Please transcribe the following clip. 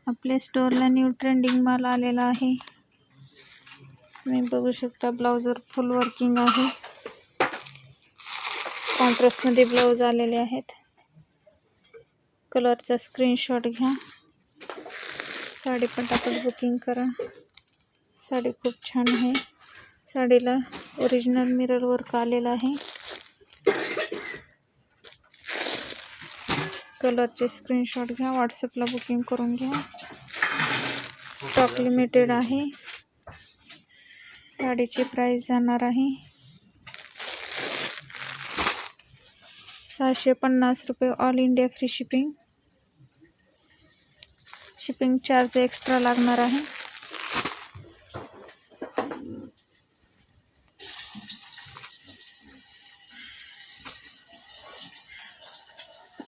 आपल्या स्टोअरला new trending माल आलेला आहे. तुम्ही बघू शकता ब्लाउजवर फुल वर्किंग आहे. कॉन्ट्रास्टमध्ये ब्लाउज आलेले आहेत. कलरचा स्क्रीनशॉट घ्या. साडी पटापट बुकिंग करा. साडी खूप छान आहे. साडीला ओरिजिनल मिरर वर्क आलेला आहे. कलरचे स्क्रीनशॉट घ्या. व्हॉट्सअपला बुकिंग करून घ्या. स्टॉक लिमिटेड आहे. साडीची प्राइस जाणार आहे 650 रुपये. All India free shipping. Shipping charge extra लागणार आहे.